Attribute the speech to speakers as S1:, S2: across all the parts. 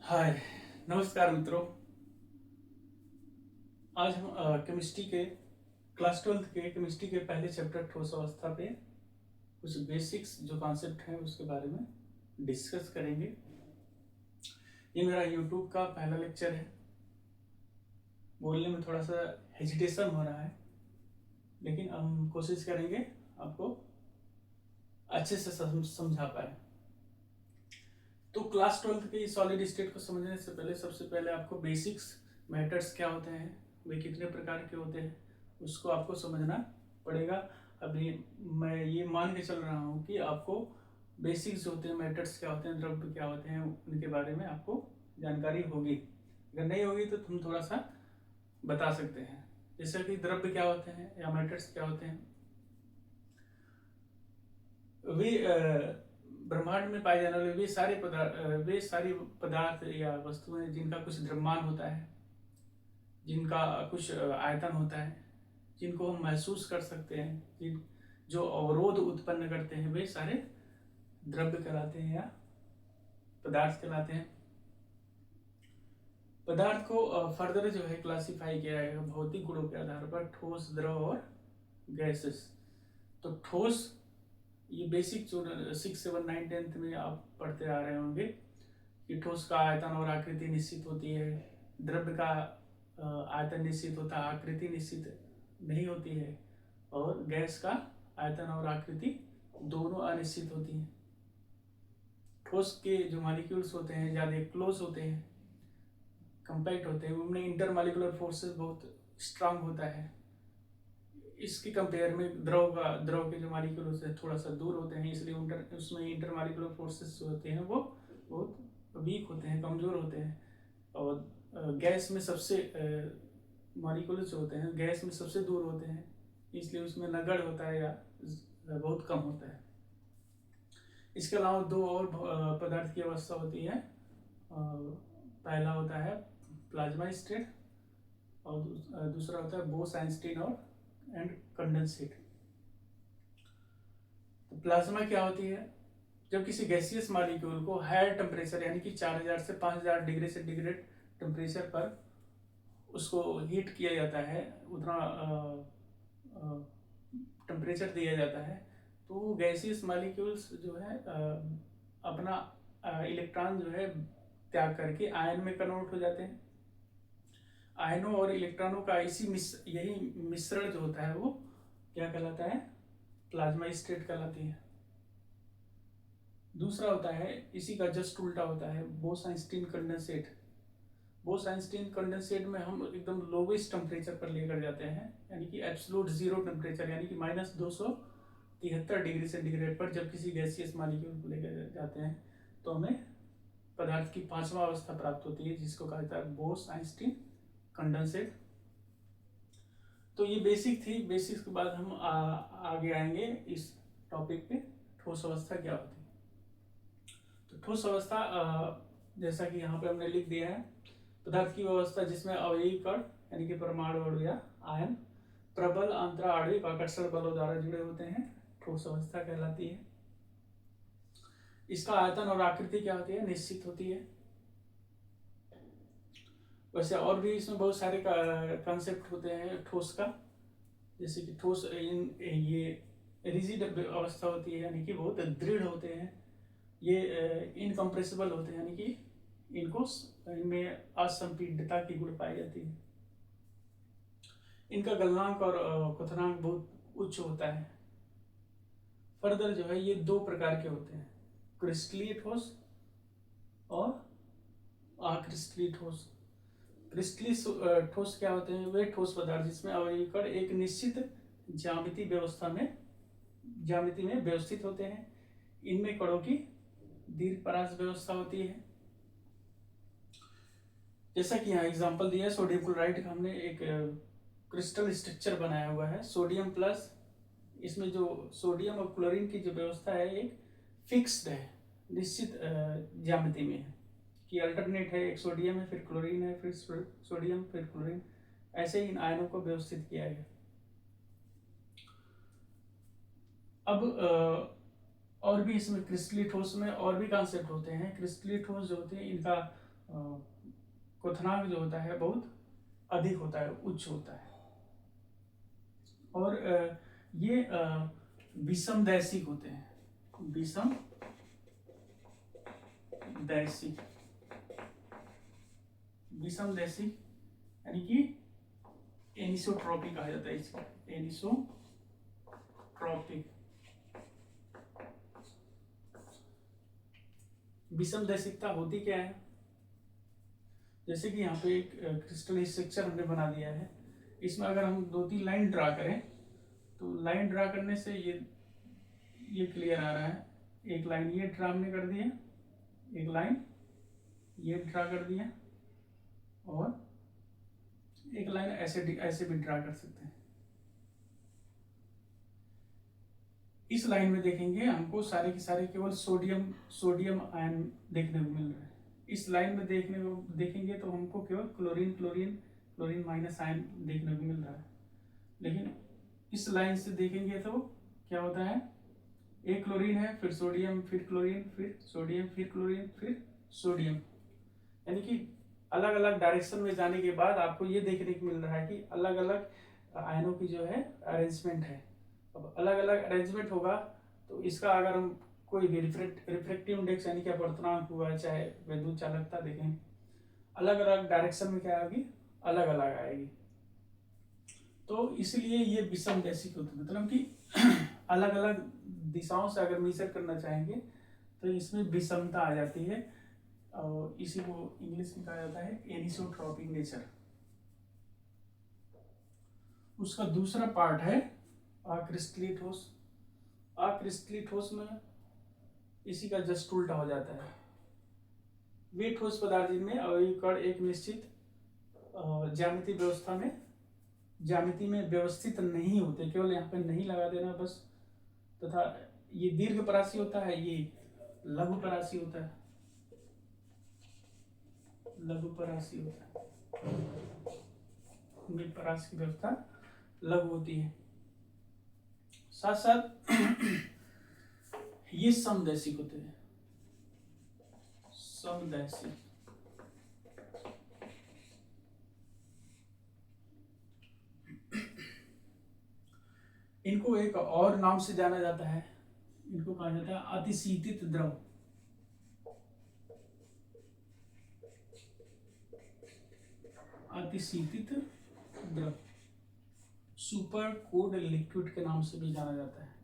S1: हाय, नमस्कार मित्रों। आज हम केमिस्ट्री के क्लास 12th के केमिस्ट्री के पहले चैप्टर ठोस अवस्था पे कुछ बेसिक्स जो कॉन्सेप्ट हैं उसके बारे में डिस्कस करेंगे। ये मेरा यूट्यूब का पहला लेक्चर है। बोलने में थोड़ा सा हेजिटेशन हो रहा है, लेकिन हम कोशिश करेंगे आपको अच्छे से समझा पाए। तो क्लास 12th के सॉलिड स्टेट को समझने से पहले सबसे पहले आपको बेसिक्स मैटर्स क्या होते हैं, वे कितने प्रकार के होते हैं, उसको आपको समझना पड़ेगा। अभी मैं ये मान के चल रहा हूँ कि आपको बेसिक्स होते हैं, मैटर्स क्या होते हैं, द्रव्य क्या होते हैं, उनके बारे में आपको जानकारी होगी। अगर नहीं होगी तो तुम थोड़ा सा बता सकते हैं, जैसे कि द्रव्य क्या होते हैं या मैटर्स क्या होते हैं। वे ब्रह्मांड में पाए जाने वाले वे सारी पदार्थ या वस्तुएं जिनका कुछ द्रव्यमान होता है, जिनका कुछ आयतन होता है, जिनको हम महसूस कर सकते हैं, जिन जो अवरोध उत्पन्न करते हैं, वे सारे द्रव्य कहलाते हैं या पदार्थ कहलाते हैं। पदार्थ को फर्दर जो है क्लासिफाई किया गया भौतिक गुणों के आधार पर, ठोस, द्रव और गैसेस। तो ठोस, ये बेसिक जो 6, 7, 9, 10th में आप पढ़ते आ रहे होंगे कि ठोस का आयतन और आकृति निश्चित होती है, द्रव्य का आयतन निश्चित होता है, आकृति निश्चित नहीं होती है, और गैस का आयतन और आकृति दोनों अनिश्चित होती हैं। ठोस के जो मॉलिक्यूल्स होते हैं ज़्यादा क्लोज होते हैं, कंपैक्ट होते हैं, उनमें इंटरमॉलिक्यूलर फोर्सेस बहुत स्ट्रांग होता है। इसकी कंपेयर में द्रव के जो मॉलिक्यूल होते हैं थोड़ा सा दूर होते हैं, इसलिए उसमें इंटरमॉलिक्यूलर फोर्सेस जो होते हैं वो बहुत वीक होते हैं, कमज़ोर होते हैं। और गैस में सबसे मॉलिक्यूल्स जो होते हैं गैस में सबसे दूर होते हैं, इसलिए उसमें नगण्य होता है या बहुत कम होता है। इसके अलावा दो और पदार्थ की अवस्था होती है। पहला होता है प्लाज्मा स्टेट और दूसरा होता है बोस-आइंस्टीन और कंडेंसेट। तो प्लाज्मा क्या होती है? जब किसी गैसियस मॉलिक्यूल को हायर टेम्परेचर यानी कि 4000 से 5000 डिग्री सेंटीग्रेड टेम्परेचर पर उसको हीट किया जाता है, उतना टेम्परेचर दिया जाता है, तो गैसियस मॉलिक्यूल्स जो है अपना इलेक्ट्रॉन जो है त्याग करके आयन में कन्वर्ट हो जाते हैं। आयनों और इलेक्ट्रॉनों का यही मिश्रण जो होता है वो क्या कहलाता है? प्लाज्मा स्टेट कहलाती है। दूसरा होता है, इसी का जस्ट उल्टा होता है, बोस-आइंस्टीन कंडेंसेट। बोस-आइंस्टीन कंडेंसेट में हम एकदम लोवेस्ट टेम्परेचर पर लेकर जाते हैं, यानी कि एब्सोल्यूट जीरो टेम्परेचर, यानी कि -273 डिग्री सेंटीग्रेड पर जब किसी गैसियस मॉलिक्यूल को लेकर जाते हैं तो हमें पदार्थ की पांचवा अवस्था प्राप्त होती है, जिसको कहा जाता है बोस-आइंस्टीन कंडेंसेट। तो ये बेसिक थी। बेसिक्स के बाद हम आगे आएंगे इस टॉपिक पे, ठोस अवस्था क्या होती है। तो ठोस अवस्था जैसा कि यहाँ पे हमने लिख दिया है, पदार्थ की व्यवस्था जिसमें अवयवी कण यानी कि परमाणु अणु या आयन प्रबल अंतरा आणविक आकर्षण बलों द्वारा जुड़े होते हैं, ठोस अवस्था कहलाती है। इसका आयतन और आकृति क्या होती है? निश्चित होती है। वैसे और भी इसमें बहुत सारे कॉन्सेप्ट होते हैं ठोस का, जैसे कि ठोस ये रिजिड अवस्था होती है, यानी कि बहुत दृढ़ होते हैं। ये इनकम्प्रेसिबल होते हैं, यानी कि इनमें असंपीड्यता की गुण पाई जाती है। इनका गलनांक और क्वथनांक बहुत उच्च होता है। फर्दर जो है ये दो प्रकार के होते हैं, क्रिस्टलीय ठोस और अक्रिस्टलीय ठोस। क्रिस्टलीय ठोस क्या होते हैं? वे ठोस पदार्थ जिसमें अवयवी कण एक निश्चित ज्यामिति में व्यवस्थित होते हैं। इनमें कणों की दीर्घ परास व्यवस्था होती है। जैसा कि यहाँ एग्जांपल दिया है, सोडियम क्लोराइड का हमने एक क्रिस्टल स्ट्रक्चर बनाया हुआ है, सोडियम प्लस। इसमें जो सोडियम और क्लोरीन की जो व्यवस्था है एक फिक्स्ड है, निश्चित ज्यामिति में है, कि अल्टरनेट है, एक सोडियम है फिर क्लोरीन है फिर सोडियम फिर क्लोरीन, ऐसे ही इन आयनों को व्यवस्थित किया गया। अब और भी इसमें क्रिस्टलीय ठोस में और भी कॉन्सेप्ट होते हैं। क्रिस्टलीय ठोस जो होते हैं इनका क्वथनांक जो होता है बहुत अधिक होता है, उच्च होता है। और ये विषमदैशिक होते हैं, विषमदैशिक यानी कि एनिसोट्रॉपिक कहा जाता है इसको, एनिसोट्रॉपिक। विषमदैशिकता होती क्या है? जैसे कि यहाँ पे एक क्रिस्टल स्ट्रक्चर हमने बना दिया है, इसमें अगर हम 2-3 लाइन ड्रा करें तो लाइन ड्रा करने से ये क्लियर आ रहा है। एक लाइन ये ड्रा हमने कर दी है, एक लाइन ये ड्रा कर दिया, और एक लाइन ऐसे भी ड्रा कर सकते हैं। इस लाइन में देखेंगे हमको सारे के सारे केवल सोडियम आयन देखने को मिल रहा है। इस लाइन में देखेंगे तो हमको केवल क्लोरीन माइनस आयन देखने को मिल रहा है। लेकिन इस लाइन से देखेंगे तो क्या होता है, एक क्लोरीन है, फिर सोडियम, फिर क्लोरीन, फिर सोडियम, फिर क्लोरीन, फिर सोडियम। यानी कि अलग अलग डायरेक्शन में जाने के बाद आपको ये देखने को मिल रहा है कि अलग अलग आयनों की जो है अरेंजमेंट है। अब अलग अलग अरेंजमेंट होगा तो इसका अगर हम कोई भी रिफ्रैक्टिव इंडेक्स यानी कि अपवर्तनांक हुआ, चाहे वैद्युत चालकता देखें, अलग अलग डायरेक्शन में क्या आएगी, अलग अलग आएगी। तो इसलिए ये विषमदैशिक होता है, मतलब कि अलग अलग दिशाओं से अगर मेजर करना चाहेंगे तो इसमें विषमता आ जाती है, और इसी को इंग्लिश में कहा जाता है एनिसोट्रॉपिक नेचर। उसका दूसरा पार्ट है अक्रिस्टलीय ठोस। अक्रिस्टलीय ठोस में इसी का जस्ट उल्टा हो जाता है। वे ठोस पदार्थ जिनमें अवयवी कण एक निश्चित ज्यामिति में व्यवस्थित नहीं होते, केवल यहाँ पे नहीं लगा देना बस, तथा ये दीर्घ परासी होता है, ये लघु परासी होता है, लघु परासी होता है, परास की व्यवस्था लघु होती है। साथ साथ ये समदैशिक होते हैं, समदैशिक। इनको एक और नाम से जाना जाता है, इनको कहा जाता है अतिशीतित द्रव। अतिशीतित द्रव, सुपर कोल्ड लिक्विड के नाम से भी जाना जाता है।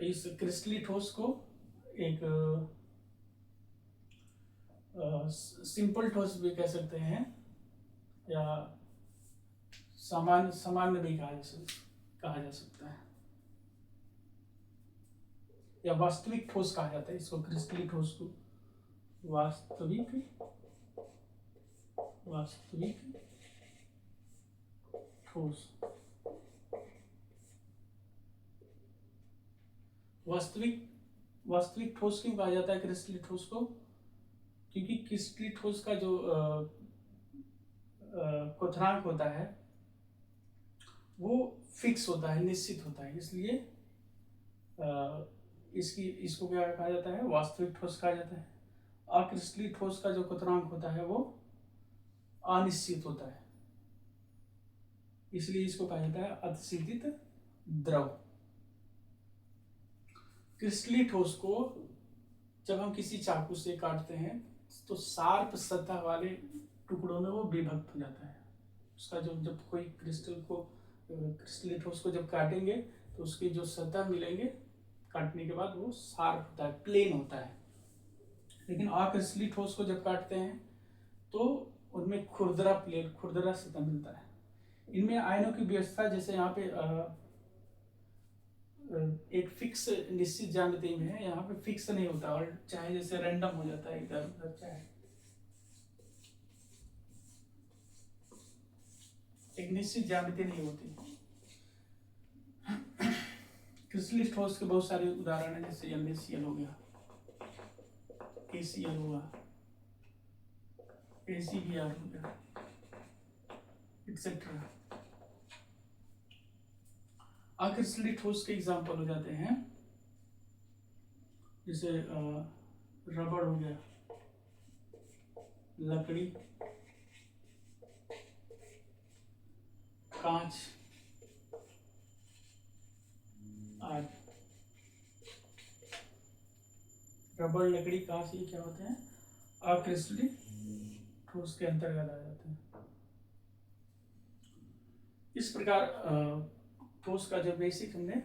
S1: इस क्रिस्टलीय ठोस को एक सिंपल ठोस भी कह सकते हैं, या सामान्य भी कहा जा सकता है, या वास्तविक ठोस कहा जाता है इसको। क्रिस्टलीय ठोस को वास्तविक ठोस। वास्तविक ठोस क्यों कहा जाता है क्रिस्टलीय ठोस को? क्योंकि क्रिस्टलीय ठोस का जो क्वथनांक होता है वो फिक्स होता है, निश्चित होता है, इसलिए इसको क्या कहा जाता है, वास्तविक ठोस कहा जाता है। अक्रिस्टलीय ठोस का जो क्वथनांक होता है वो अनिश्चित होता है, इसलिए इसको कहा जाता है अतिशीतित द्रव। क्रिस्टलीय ठोस को जब हम किसी चाकू से काटते हैं तो शार्प सतह वाले टुकड़ों में वो विभक्त हो जाता है। उसका जब कोई क्रिस्टलीय ठोस को जब काटेंगे तो उसकी जो सतह मिलेंगे काटने के बाद वो शार्प होता है, प्लेन होता है। लेकिन अक्रिस्टलीय ठोस को जब काटते हैं तो उनमें खुरदरा सतह मिलता है। इनमें आयनों की व्यवस्था, जैसे यहाँ पे एक फिक्स निश्चित ज्यामिति में है, यहाँ पे फिक्स नहीं होता, और चाहे जैसे रैंडम हो जाता है इधर उधर, चाहे एक निश्चित ज्यामिति नहीं होती। क्रिस्टलीय ठोस के बहुत सारे उदाहरण हैं, जैसे NaCl हो गया, ACl हुआ, ACBr हो गया, एक्सेट्रा। अक्रिस्टलीय ठोस के एग्जाम्पल हो जाते हैं, जैसे रबड़ हो गया, लकड़ी, कांच आदि। रबर, लकड़ी, कांच ये क्या होते हैं? अक्रिस्टलीय ठोस के अंतर्गत आ जाते हैं। इस प्रकार ठोस का जो बेसिक हमने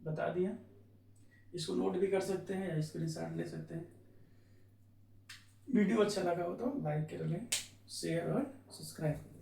S1: बता दिया, इसको नोट भी कर सकते हैं या स्क्रीनशॉट ले सकते हैं। वीडियो अच्छा लगा हो तो लाइक कर लें, शेयर और सब्सक्राइब करें।